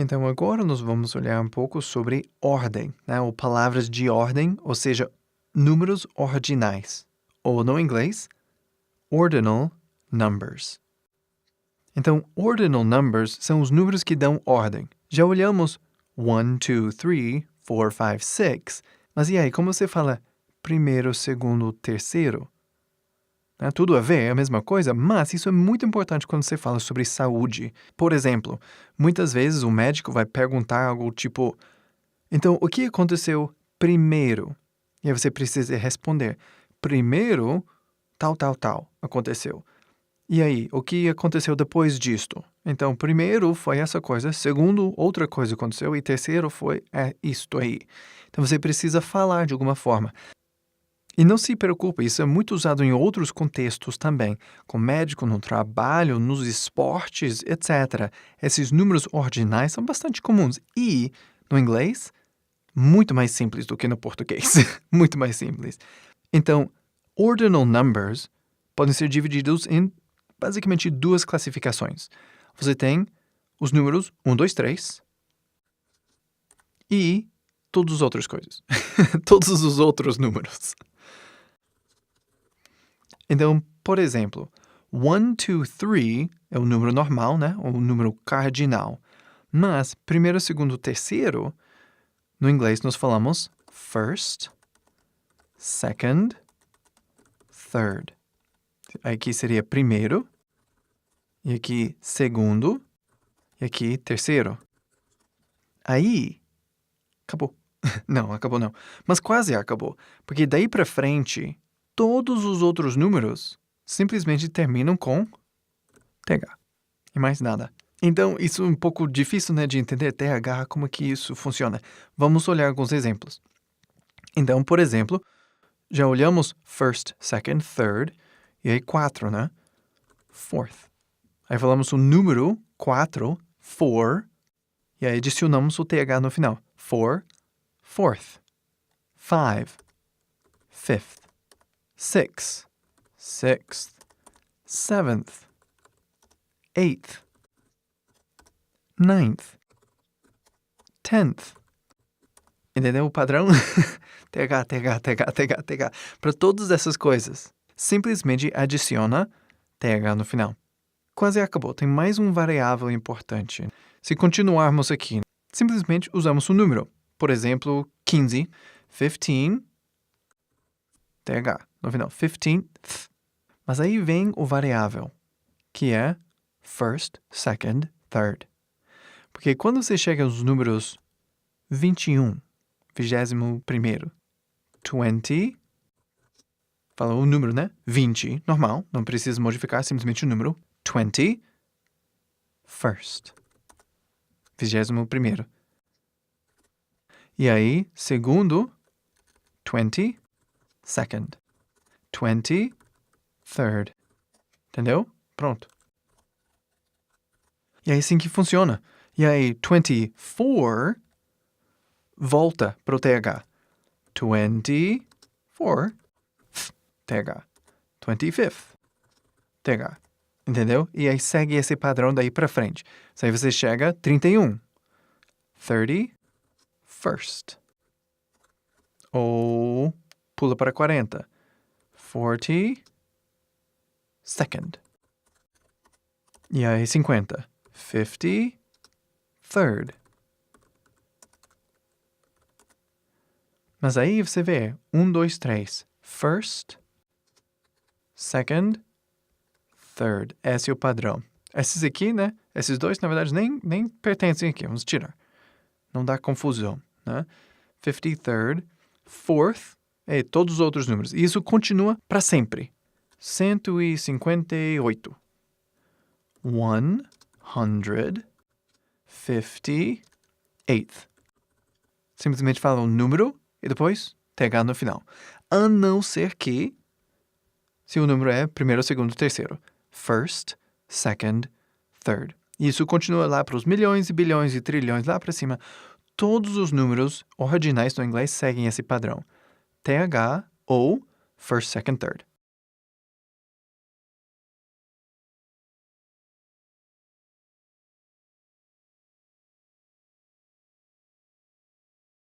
Então, agora nós vamos olhar um pouco sobre ordem, né? Ou palavras de ordem, ou seja, números ordinais. Ou, no inglês, ordinal numbers. Então, ordinal numbers são os números que dão ordem. Já olhamos 1, 2, 3, 4, 5, 6. Mas e aí, como você fala primeiro, segundo, terceiro? Tudo a ver, é a mesma coisa, mas isso é muito importante quando você fala sobre saúde. Por exemplo, muitas vezes o médico vai perguntar algo tipo: então, o que aconteceu primeiro? E aí você precisa responder: primeiro, tal, tal, tal aconteceu. E aí, o que aconteceu depois disto? Então, primeiro foi essa coisa, segundo, outra coisa aconteceu, e terceiro foi isto aí. Então, você precisa falar de alguma forma. E não se preocupe, isso é muito usado em outros contextos também, com médico, no trabalho, nos esportes, etc. Esses números ordinais são bastante comuns e, no inglês, muito mais simples do que no português. Muito mais simples. Então, ordinal numbers podem ser divididos em basicamente duas classificações. Você tem os números 1, 2, 3 e todas as outras coisas. Todos os outros números. Então, por exemplo, 1, 2, 3 é o número normal, né? O número cardinal. Mas, primeiro, segundo, terceiro, no inglês nós falamos first, second, third. Aqui seria primeiro, e aqui segundo, e aqui terceiro. Aí, acabou. Não, acabou não. Mas quase acabou. Porque daí para frente, todos os outros números simplesmente terminam com TH. E mais nada. Então, isso é um pouco difícil, né, de entender TH, como que isso funciona. Vamos olhar alguns exemplos. Então, por exemplo, já olhamos first, second, third, e aí 4, né? Fourth. Aí falamos o número 4, four, e aí adicionamos o TH no final. Four, fourth. 5, fifth. 6, sixth. 7th, 8th. 9th. 10th. Entendeu o padrão? TH, TH, TH, TH, TH. Para todas essas coisas, simplesmente adiciona TH no final. Quase acabou. Tem mais um variável importante. Se continuarmos aqui, simplesmente usamos o número. Por exemplo, 15, 15, TH no final. 15th. Mas aí vem o variável, que é first, second, third. Porque quando você chega aos números 21, 21º, 20, fala o número, né? 20, normal, não precisa modificar, simplesmente o número. 20, first. 21º. E aí, segundo, 20, second. 20, third. Entendeu? Pronto. E é assim que funciona. E aí, 24 volta para o TH. 24, TH. 25th, TH. Entendeu? E aí segue esse padrão daí para frente. Aí você chega a 31. 30, first. Ou pula para 40. 40, second. E aí 50. 50, third. Mas aí você vê 1, 2, 3. First, second, third. Esse é o padrão. Esses aqui, né? Esses dois, na verdade, nem pertencem aqui. Vamos tirar. Não dá confusão, né? 53rd, fourth, e todos os outros números. E isso continua para sempre. 158. 158th. Simplesmente fala o número e depois TH no final. A não ser que, se o número é primeiro, segundo, terceiro. First, second, third. Isso continua lá para os milhões e bilhões e trilhões, lá para cima. Todos os números ordinais no inglês seguem esse padrão. TH ou first, second, third.